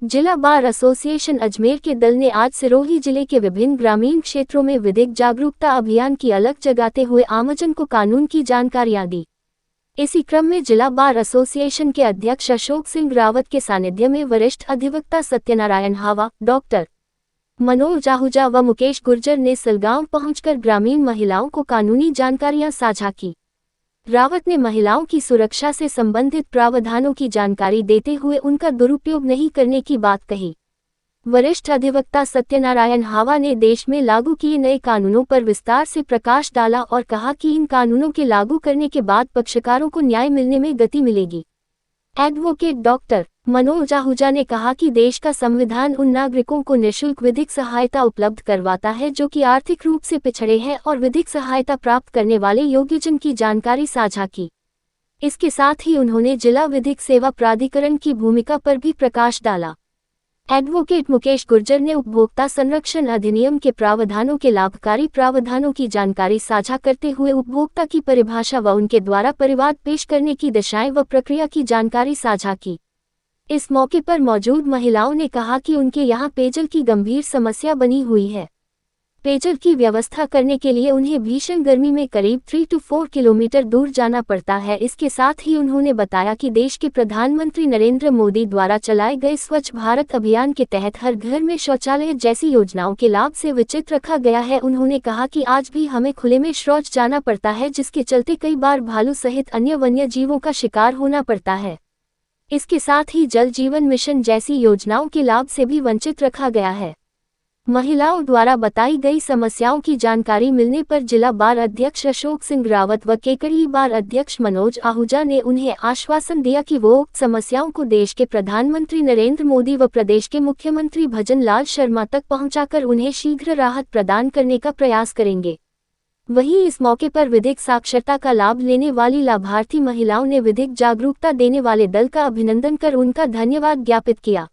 जिला bar association Ajmer के दल ने आज सिरोही जिले के विभिन्न ग्रामीण क्षेत्रों में विधिक जागरूकता अभियान की अलख जगाते हुए आमजन को कानून की जानकारियां दी। इसी क्रम में जिला बार एसोसिएशन के अध्यक्ष अशोक सिंह रावत के सानिध्य में वरिष्ठ अधिवक्ता सत्यनारायण हावा, डॉक्टर मनोज आहूजा व मुकेश गुर्जर ने सिलगांव पहुंचकर ग्रामीण महिलाओं को कानूनी जानकारियां साझा की। रावत ने महिलाओं की सुरक्षा से संबंधित प्रावधानों की जानकारी देते हुए उनका दुरुपयोग नहीं करने की बात कही। वरिष्ठ अधिवक्ता सत्यनारायण हावा ने देश में लागू किए नए कानूनों पर विस्तार से प्रकाश डाला और कहा कि इन कानूनों के लागू करने के बाद पक्षकारों को न्याय मिलने में गति मिलेगी। एडवोकेट डॉक्टर मनोज आहूजा ने कहा कि देश का संविधान उन नागरिकों को निःशुल्क विधिक सहायता उपलब्ध करवाता है जो कि आर्थिक रूप से पिछड़े हैं और विधिक सहायता प्राप्त करने वाले योग्यजन की जानकारी साझा की। इसके साथ ही उन्होंने जिला विधिक सेवा प्राधिकरण की भूमिका पर भी प्रकाश डाला। एडवोकेट मुकेश गुर्जर ने उपभोक्ता संरक्षण अधिनियम के प्रावधानों के लाभकारी प्रावधानों की जानकारी साझा करते हुए उपभोक्ता की परिभाषा व उनके द्वारा परिवाद पेश करने की दिशाएं व प्रक्रिया की जानकारी साझा की। इस मौके पर मौजूद महिलाओं ने कहा कि उनके यहाँ पेयजल की गंभीर समस्या बनी हुई है। पेयजल की व्यवस्था करने के लिए उन्हें भीषण गर्मी में करीब 3 to 4 किलोमीटर दूर जाना पड़ता है। इसके साथ ही उन्होंने बताया कि देश के प्रधानमंत्री नरेंद्र मोदी द्वारा चलाए गए स्वच्छ भारत अभियान के तहत हर घर में शौचालय जैसी योजनाओं के लाभ से वंचित रखा गया है। उन्होंने कहा कि आज भी हमें खुले में शौच जाना पड़ता है, जिसके चलते कई बार भालू सहित अन्य वन्य जीवों का शिकार होना पड़ता है। इसके साथ ही जल जीवन मिशन जैसी योजनाओं के लाभ से भी वंचित रखा गया है। महिलाओं द्वारा बताई गई समस्याओं की जानकारी मिलने पर जिला बार अध्यक्ष अशोक सिंह रावत व केकड़ी बार अध्यक्ष मनोज आहूजा ने उन्हें आश्वासन दिया कि वो उक्त समस्याओं को देश के प्रधानमंत्री नरेंद्र मोदी व प्रदेश के मुख्यमंत्री भजन लाल शर्मा तक पहुंचाकर उन्हें शीघ्र राहत प्रदान करने का प्रयास करेंगे। वहीं इस मौके पर विधिक साक्षरता का लाभ लेने वाली लाभार्थी महिलाओं ने विधिक जागरूकता देने वाले दल का अभिनंदन कर उनका धन्यवाद ज्ञापित किया।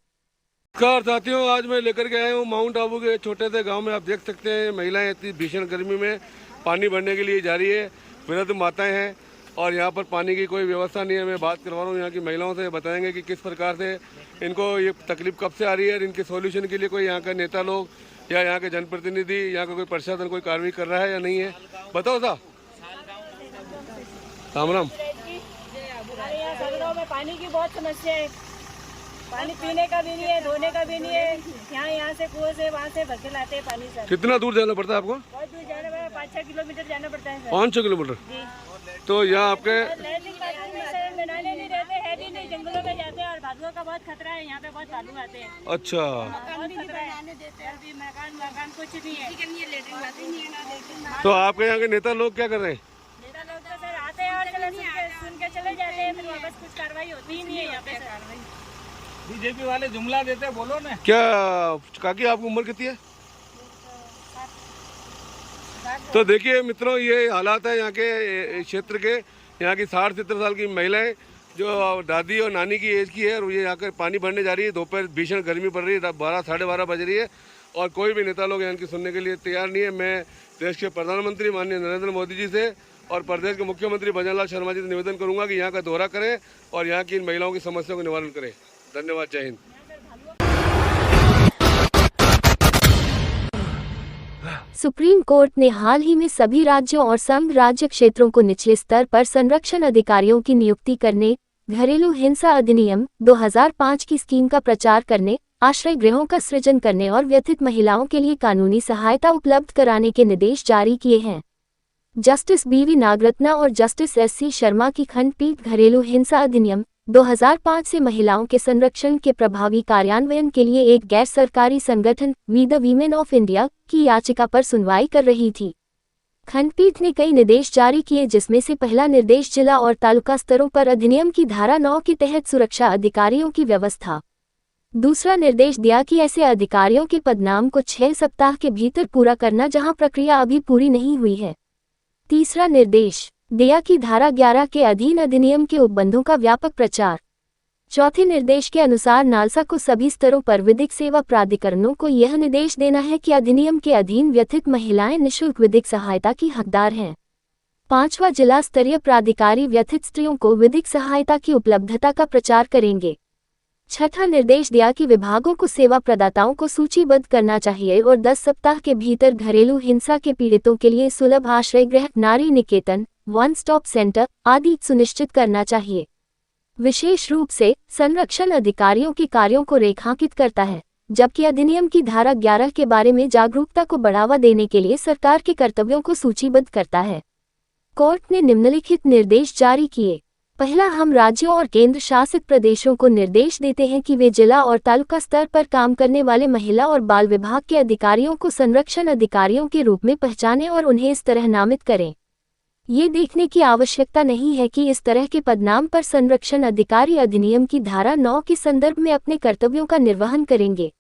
नमस्कार साथियों, आज मैं लेकर के आया हूँ माउंट आबू के छोटे से गांव में। आप देख सकते हैं महिलाएं इतनी भीषण गर्मी में पानी भरने के लिए जा रही है। वृद्ध माताएं हैं और यहाँ पर पानी की कोई व्यवस्था नहीं है। मैं बात करवा रहा हूँ यहाँ की महिलाओं से, बताएंगे कि किस प्रकार से इनको ये तकलीफ कब से आ रही है। इनके सोल्यूशन के लिए कोई यहाँ का नेता लोग या यहाँ के जनप्रतिनिधि, यहाँ का कोई प्रशासन कोई कार्रवाई कर रहा है या नहीं है, बताओ सा। राम राम। पानी की बहुत समस्या है, पानी पीने का भी नहीं है, धोने का भी नहीं है। यहाँ से कुएं से वहाँ से भर के लाते हैं पानी सर। कितना दूर जाना पड़ता है आपको? बहुत दूर जाना पड़ता है, 5-6 किलोमीटर जाना पड़ता है। 5-6 किलोमीटर? तो यहाँ आपके बनाने नहीं रहते है भी नहीं, जंगलों में जाते हैं और भालुओं का बहुत खतरा है। यहाँ पे बहुत भालू आते हैं। अच्छा, मकान कुछ नहीं है। तो आपके यहाँ के नेता लोग क्या कर रहे हैं? नेता लोग तो सर आते हैं और सुन के चले जाते हैं, फिर वापस कुछ कार्रवाई होती ही नहीं है यहाँ पे। बीजेपी वाले जुमला देते हैं, बोलो ना। क्या काकी आपकी उम्र कितनी है? तो देखिए मित्रों, ये हालात है यहाँ के क्षेत्र के। यहाँ की 60-70 साल की महिलाएं जो दादी और नानी की एज की है और ये यहाँ कर पानी भरने जा रही है। दोपहर भीषण गर्मी पड़ रही है, 12-12:30 बज रही है और कोई भी नेता लोग यहाँ की सुनने के लिए तैयार नहीं है। मैं देश के प्रधानमंत्री माननीय नरेंद्र मोदी जी से और प्रदेश के मुख्यमंत्री भजन लाल शर्मा जी से निवेदन करूँगा कि यहाँ का दौरा करें और यहाँ की इन महिलाओं की समस्याओं का निवारण करें। धन्यवाद, जय हिंद। सुप्रीम कोर्ट ने हाल ही में सभी राज्यों और संघ राज्य क्षेत्रों को निचले स्तर पर संरक्षण अधिकारियों की नियुक्ति करने, घरेलू हिंसा अधिनियम 2005 की स्कीम का प्रचार करने, आश्रय गृहों का सृजन करने और व्यथित महिलाओं के लिए कानूनी सहायता उपलब्ध कराने के निर्देश जारी किए हैं। जस्टिस BV नागरत्ना और जस्टिस SC शर्मा की खंडपीठ घरेलू हिंसा अधिनियम 2005 से महिलाओं के संरक्षण के प्रभावी कार्यान्वयन के लिए एक गैर सरकारी संगठन we the women of India की याचिका पर सुनवाई कर रही थी। खंडपीठ ने कई निर्देश जारी किए, जिसमें से पहला निर्देश जिला और तालुका स्तरों पर अधिनियम की धारा 9 के तहत सुरक्षा अधिकारियों की व्यवस्था। दूसरा निर्देश दिया कि ऐसे अधिकारियों के पदनाम को 6 सप्ताह के भीतर पूरा करना जहां प्रक्रिया अभी पूरी नहीं हुई है। तीसरा निर्देश दिया कि धारा 11 के अधीन अधिनियम के उपबंधों का व्यापक प्रचार। चौथे निर्देश के अनुसार नालसा को सभी स्तरों पर विधिक सेवा प्राधिकरणों को यह निर्देश देना है कि अधिनियम के अधीन व्यथित महिलाएं निःशुल्क विधिक सहायता की हकदार हैं। 5वां जिला स्तरीय प्राधिकारी व्यथित स्त्रियों को विधिक सहायता की उपलब्धता का प्रचार करेंगे। छठा निर्देश दिया कि विभागों को सेवा प्रदाताओं को सूचीबद्ध करना चाहिए और 10 सप्ताह के भीतर घरेलू हिंसा के पीड़ितों के लिए सुलभ आश्रय गृह, नारी निकेतन, वन स्टॉप सेंटर आदि सुनिश्चित करना चाहिए। विशेष रूप से संरक्षण अधिकारियों के कार्यों को रेखांकित करता है, जबकि अधिनियम की धारा 11 के बारे में जागरूकता को बढ़ावा देने के लिए सरकार के कर्तव्यों को सूचीबद्ध करता है। कोर्ट ने निम्नलिखित निर्देश जारी किए। पहला, हम राज्यों और केंद्र शासित प्रदेशों को निर्देश देते हैं कि वे जिला और तालुका स्तर पर काम करने वाले महिला और बाल विभाग के अधिकारियों को संरक्षण अधिकारियों के रूप में पहचानें और उन्हें इस तरह नामित करें। ये देखने की आवश्यकता नहीं है कि इस तरह के पदनाम पर संरक्षण अधिकारी अधिनियम की धारा 9 के संदर्भ में अपने कर्तव्यों का निर्वहन करेंगे।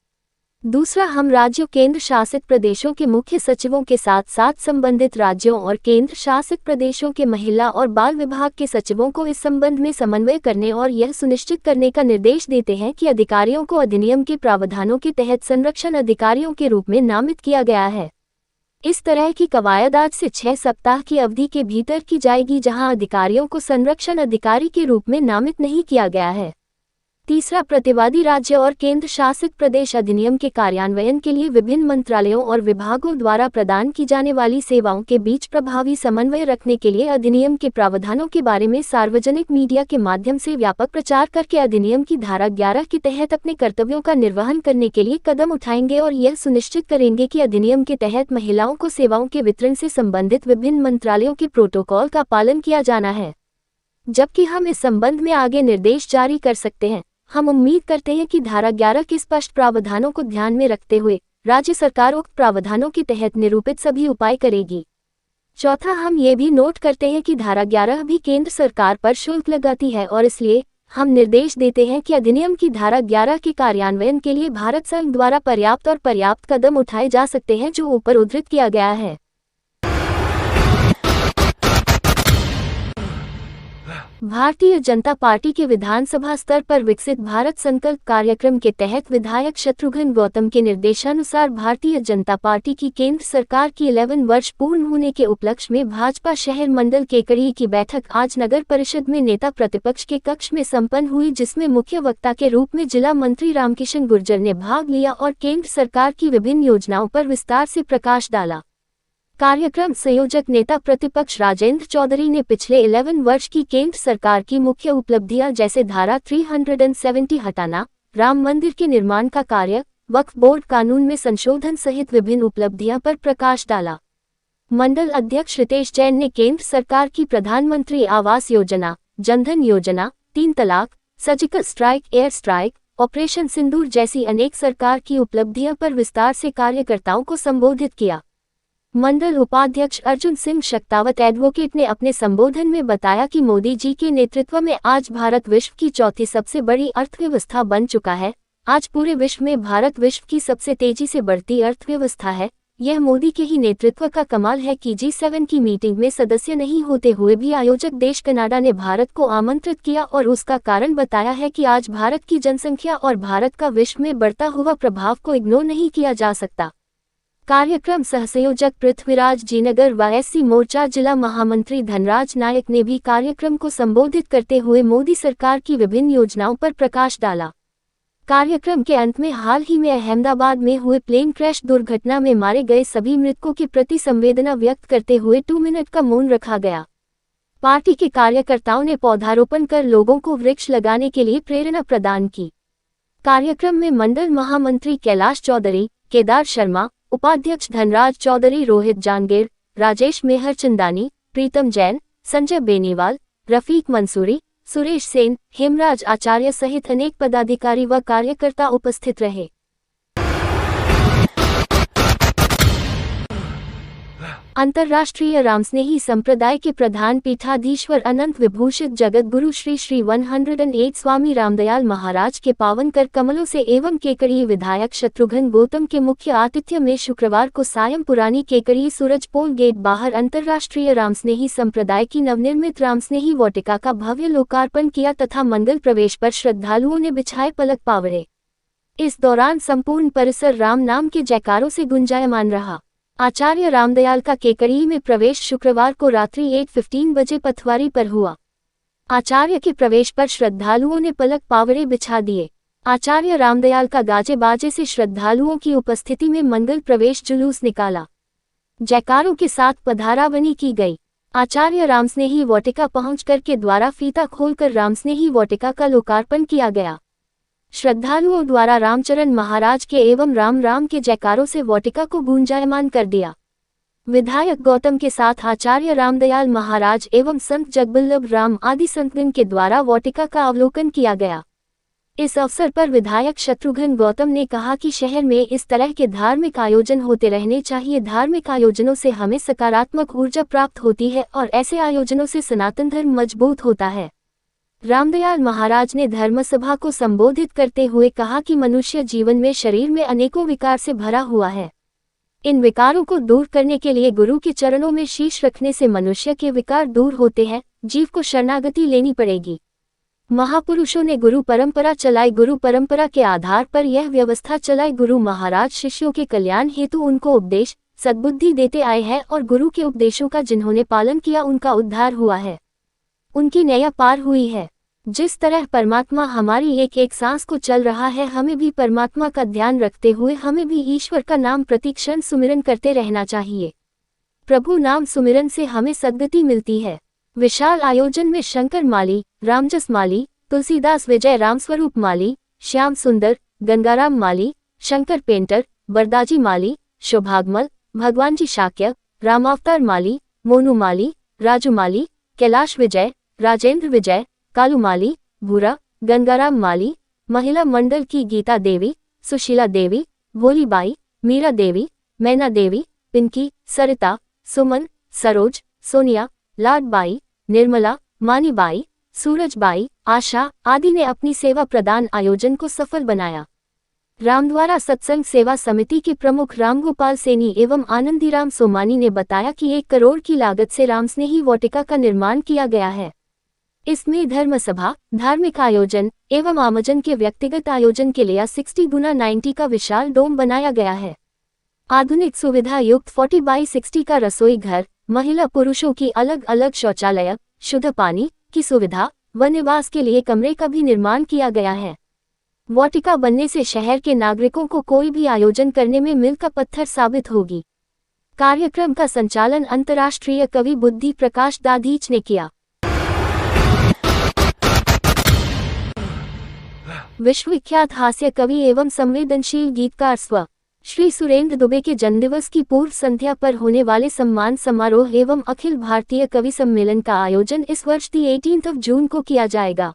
दूसरा, हम राज्यों केंद्र शासित प्रदेशों के मुख्य सचिवों के साथ साथ संबंधित राज्यों और केंद्र शासित प्रदेशों के महिला और बाल विभाग के सचिवों को इस संबंध में समन्वय करने और यह सुनिश्चित करने का निर्देश देते हैं कि अधिकारियों को अधिनियम के प्रावधानों के तहत संरक्षण अधिकारियों के रूप में नामित किया गया है। इस तरह की कवायद आज से 6 सप्ताह की अवधि के भीतर की जाएगी, जहां अधिकारियों को संरक्षण अधिकारी के रूप में नामित नहीं किया गया है। तीसरा, प्रतिवादी राज्य और केंद्र शासित प्रदेश अधिनियम के कार्यान्वयन के लिए विभिन्न मंत्रालयों और विभागों द्वारा प्रदान की जाने वाली सेवाओं के बीच प्रभावी समन्वय रखने के लिए अधिनियम के प्रावधानों के बारे में सार्वजनिक मीडिया के माध्यम से व्यापक प्रचार करके अधिनियम की धारा 11 के तहत अपने कर्तव्यों का निर्वहन करने के लिए कदम उठाएंगे और यह सुनिश्चित करेंगे कि अधिनियम के तहत महिलाओं को सेवाओं के वितरण से संबंधित विभिन्न मंत्रालयों के प्रोटोकॉल का पालन किया जाना है। जबकि हम इस संबंध में आगे निर्देश जारी कर सकते हैं, हम उम्मीद करते हैं कि धारा 11 के स्पष्ट प्रावधानों को ध्यान में रखते हुए राज्य सरकार उक्त प्रावधानों के तहत निरूपित सभी उपाय करेगी। चौथा, हम ये भी नोट करते हैं कि धारा 11 भी केंद्र सरकार पर शुल्क लगाती है और इसलिए हम निर्देश देते हैं कि अधिनियम की धारा 11 के कार्यान्वयन के लिए भारत संघ द्वारा पर्याप्त कदम उठाए जा सकते हैं, जो ऊपर उद्धृत किया गया है। भारतीय जनता पार्टी के विधानसभा स्तर पर विकसित भारत संकल्प कार्यक्रम के तहत विधायक शत्रुघ्न गौतम के निर्देशानुसार भारतीय जनता पार्टी की केंद्र सरकार की 11 वर्ष पूर्ण होने के उपलक्ष्य में भाजपा शहर मंडल केकड़ी की बैठक आज नगर परिषद में नेता प्रतिपक्ष के कक्ष में संपन्न हुई, जिसमें मुख्य वक्ता के रूप में जिला मंत्री रामकिशन गुर्जर ने भाग लिया और केंद्र सरकार की विभिन्न योजनाओं पर विस्तार से प्रकाश डाला। कार्यक्रम संयोजक नेता प्रतिपक्ष राजेंद्र चौधरी ने पिछले 11 वर्ष की केंद्र सरकार की मुख्य उपलब्धियां जैसे धारा 370 हटाना, राम मंदिर के निर्माण का कार्य, वक्फ बोर्ड कानून में संशोधन सहित विभिन्न उपलब्धियां पर प्रकाश डाला। मंडल अध्यक्ष रितेश जैन ने केंद्र सरकार की प्रधानमंत्री आवास योजना, जनधन योजना, 3 तलाक, surgical strike, air strike, operation Sindoor जैसी अनेक सरकार की उपलब्धियों पर विस्तार से कार्यकर्ताओं को संबोधित किया। मंडल उपाध्यक्ष अर्जुन सिंह शक्तावत एडवोकेट ने अपने संबोधन में बताया कि मोदी जी के नेतृत्व में आज भारत विश्व की चौथी सबसे बड़ी अर्थव्यवस्था बन चुका है। आज पूरे विश्व में भारत विश्व की सबसे तेजी से बढ़ती अर्थव्यवस्था है। यह मोदी के ही नेतृत्व का कमाल है कि G7 की मीटिंग में सदस्य नहीं होते हुए भी आयोजक देश कनाडा ने भारत को आमंत्रित किया और उसका कारण बताया है कि आज भारत की जनसंख्या और भारत का विश्व में बढ़ता हुआ प्रभाव को इग्नोर नहीं किया जा सकता। कार्यक्रम सहसंयोजक पृथ्वीराज जीनगर व SC मोर्चा जिला महामंत्री धनराज नायक ने भी कार्यक्रम को संबोधित करते हुए मोदी सरकार की विभिन्न योजनाओं पर प्रकाश डाला। कार्यक्रम के अंत में हाल ही में अहमदाबाद में हुए प्लेन क्रैश दुर्घटना में मारे गए सभी मृतकों के प्रति संवेदना व्यक्त करते हुए 2 मिनट का मौन रखा गया। पार्टी के कार्यकर्ताओं ने पौधारोपण कर लोगों को वृक्ष लगाने के लिए प्रेरणा प्रदान की। कार्यक्रम में मंडल महामंत्री कैलाश चौधरी, केदार शर्मा, उपाध्यक्ष धनराज चौधरी, रोहित जानगीर, राजेश मेहर चंदानी, प्रीतम जैन, संजय बेनीवाल, रफीक मंसूरी, सुरेश सेन, हेमराज आचार्य सहित अनेक पदाधिकारी व कार्यकर्ता उपस्थित रहे। अंतर्राष्ट्रीय रामस्नेही संप्रदाय के प्रधान पीठाधीश्वर अनंत विभूषित जगत गुरु श्री 108 स्वामी रामदयाल महाराज के पावन कर कमलों से एवं केकड़ी विधायक शत्रुघ्न गौतम के मुख्य आतिथ्य में शुक्रवार को सायं पुरानी केकड़ी सूरजपोल गेट बाहर अंतर्राष्ट्रीय रामस्नेही संप्रदाय की नवनिर्मित रामस्नेही वाटिका का भव्य लोकार्पण किया तथा मंगल प्रवेश पर श्रद्धालुओं ने बिछाए पलक पावड़े। इस दौरान संपूर्ण परिसर राम नाम के जयकारों से गुंजायमान रहा। आचार्य रामदयाल का केकड़ी में प्रवेश शुक्रवार को रात्रि 8:15 बजे पथवारी पर हुआ। आचार्य के प्रवेश पर श्रद्धालुओं ने पलक पावड़े बिछा दिए। आचार्य रामदयाल का गाजे बाजे से श्रद्धालुओं की उपस्थिति में मंगल प्रवेश जुलूस निकाला। जयकारों के साथ पधारावनी की गई। आचार्य रामस्नेही वाटिका पहुंचकर के द्वारा फीता खोलकर रामस्नेही वाटिका का लोकार्पण किया गया। श्रद्धालुओं द्वारा रामचरण महाराज के एवं राम राम के जयकारों से वाटिका को गूंजायमान कर दिया। विधायक गौतम के साथ आचार्य रामदयाल महाराज एवं संत जगबल्लभ राम आदि संतगण के द्वारा वाटिका का अवलोकन किया गया। इस अवसर पर विधायक शत्रुघ्न गौतम ने कहा कि शहर में इस तरह के धार्मिक आयोजन होते रहने चाहिए। धार्मिक आयोजनों से हमें सकारात्मक ऊर्जा प्राप्त होती है और ऐसे आयोजनों से सनातन धर्म मजबूत होता है। रामदयाल महाराज ने धर्मसभा को संबोधित करते हुए कहा कि मनुष्य जीवन में शरीर में अनेकों विकार से भरा हुआ है। इन विकारों को दूर करने के लिए गुरु के चरणों में शीश रखने से मनुष्य के विकार दूर होते हैं। जीव को शरणागति लेनी पड़ेगी। महापुरुषों ने गुरु परंपरा चलाई। गुरु परंपरा के आधार पर यह व्यवस्था चलाई। गुरु महाराज शिष्यों के कल्याण हेतु उनको उपदेश सद्बुद्धि देते आए हैं और गुरु के उपदेशों का जिन्होंने पालन किया उनका उद्धार हुआ है, उनकी नैया पार हुई है। जिस तरह परमात्मा हमारी एक एक सांस को चल रहा है, हमें भी परमात्मा का ध्यान रखते हुए हमें भी ईश्वर का नाम प्रतिक्षण सुमिरन करते रहना चाहिए। प्रभु नाम सुमिरन से हमें सद्गति मिलती है। विशाल आयोजन में शंकर माली, रामजस माली, तुलसीदास विजय, रामस्वरूप माली, श्याम सुंदर, गंगाराम माली, शंकर पेंटर, बरदाजी माली, शोभागमल, भगवानजी शाक्य, रामावतार माली, मोनू माली, राजू माली, कैलाश विजय, राजेंद्र विजय, कालू माली, भूरा, गंगाराम माली, महिला मंडल की गीता देवी, सुशीला देवी, भोलीबाई, मीरा देवी, मैना देवी, पिंकी, सरिता, सुमन, सरोज, सोनिया, लाडबाई, निर्मला, मानीबाई, सूरजबाई, आशा आदि ने अपनी सेवा प्रदान आयोजन को सफल बनाया। रामद्वारा सत्संग सेवा समिति के प्रमुख रामगोपाल सैनी एवं आनंदीराम सोमानी ने बताया कि 1 करोड़ की लागत से रामस्नेही वाटिका का निर्माण किया गया है। इसमें धर्मसभा, धार्मिक आयोजन एवं आमजन के व्यक्तिगत आयोजन के लिए 60x90 का विशाल डोम बनाया गया है। आधुनिक सुविधा युक्त 40x60 का रसोई घर, महिला पुरुषों की अलग अलग शौचालय, शुद्ध पानी की सुविधा व निवास के लिए कमरे का भी निर्माण किया गया है। वाटिका बनने से शहर के नागरिकों को कोई भी आयोजन करने में मील का पत्थर साबित होगी। कार्यक्रम का संचालन अंतर्राष्ट्रीय कवि बुद्धि प्रकाश दाधीच ने किया। विश्वविख्यात हास्य कवि एवं संवेदनशील गीतकार स्व श्री सुरेंद्र दुबे के जन्मदिवस की पूर्व संध्या पर होने वाले सम्मान समारोह एवं अखिल भारतीय कवि सम्मेलन का आयोजन इस वर्ष 18 जून को किया जाएगा।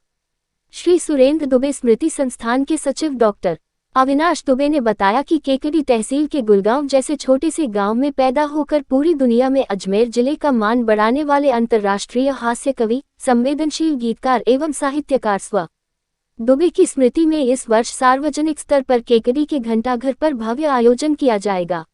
श्री सुरेंद्र दुबे स्मृति संस्थान के सचिव डॉक्टर अविनाश दुबे ने बताया कि केकड़ी तहसील के गुलगांव जैसे छोटे से गांव में पैदा होकर पूरी दुनिया में अजमेर जिले का मान बढ़ाने वाले अंतर्राष्ट्रीय हास्य कवि, संवेदनशील गीतकार एवं साहित्यकार स्व दुबे की स्मृति में इस वर्ष सार्वजनिक स्तर पर केकड़ी के घंटाघर पर भव्य आयोजन किया जाएगा।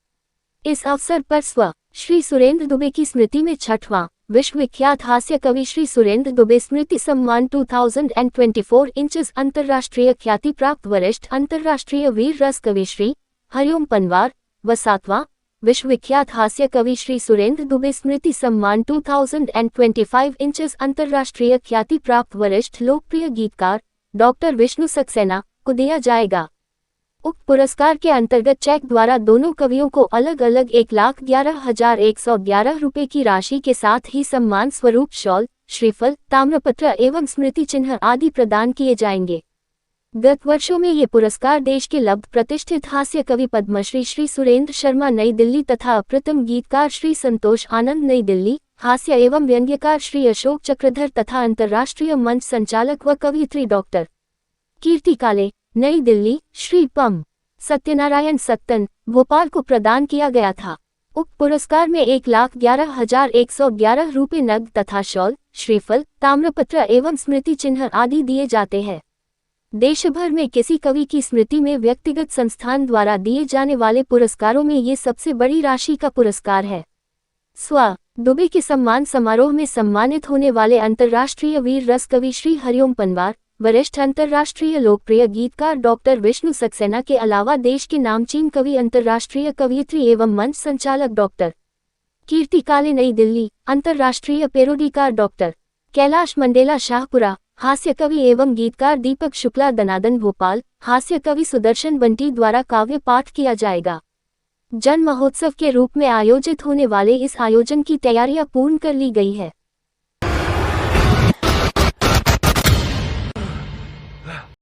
इस अवसर पर स्व श्री सुरेंद्र दुबे की स्मृति में 6वां विश्वविख्यात हास्य कवि श्री सुरेंद्र दुबे स्मृति सम्मान 2024 इंचेस अंतर्राष्ट्रीय ख्याति प्राप्त वरिष्ठ अंतर्राष्ट्रीय वीर रस कवि श्री हरिओम पनवार व 7वां विश्वविख्यात हास्य कवि श्री सुरेंद्र दुबे स्मृति सम्मान 2025 इंचेस अंतर्राष्ट्रीय ख्याति प्राप्त वरिष्ठ लोकप्रिय गीतकार डॉक्टर विष्णु सक्सेना को दिया जाएगा। उक्त पुरस्कार के अंतर्गत चेक द्वारा दोनों कवियों को अलग अलग 1,11,111 रुपये की राशि के साथ ही सम्मान स्वरूप शॉल, श्रीफल, ताम्रपत्र एवं स्मृति चिन्ह आदि प्रदान किए जाएंगे। गत वर्षों में ये पुरस्कार देश के लब्ध प्रतिष्ठित हास्य कवि पद्मश्री श्री सुरेंद्र शर्मा नई दिल्ली तथा अप्रतिम गीतकार श्री संतोष आनंद नई दिल्ली, हास्य एवं व्यंग्यकार श्री अशोक चक्रधर तथा अंतर्राष्ट्रीय मंच संचालक व कवयित्री डॉक्टर कीर्ति काले नई दिल्ली, श्री पम सत्यनारायण सत्तन भोपाल को प्रदान किया गया था। उक्त पुरस्कार में 1,11,111 रुपये नगद तथा शॉल, श्रीफल, ताम्रपत्र एवं स्मृति चिन्ह आदि दिए जाते हैं। देश भर में किसी कवि की स्मृति में व्यक्तिगत संस्थान द्वारा दिए जाने वाले पुरस्कारों में ये सबसे बड़ी राशि का पुरस्कार है। स्व दुबे के सम्मान समारोह में सम्मानित होने वाले अंतर्राष्ट्रीय वीर रस कवि श्री हरिओम पनवार, वरिष्ठ अंतर्राष्ट्रीय लोकप्रिय गीतकार डॉक्टर विष्णु सक्सेना के अलावा देश के नामचीन कवि, अंतर्राष्ट्रीय कवयित्री एवं मंच संचालक डॉक्टर कीर्ति काले नई दिल्ली, अंतर्राष्ट्रीय पेरोडीकार डॉक्टर कैलाश मंडेला शाहपुरा, हास्य कवि एवं गीतकार दीपक शुक्ला दनादन भोपाल, हास्य कवि सुदर्शन बंटी द्वारा काव्य पाठ किया जाएगा। जन महोत्सव के रूप में आयोजित होने वाले इस आयोजन की तैयारियां पूर्ण कर ली गई है।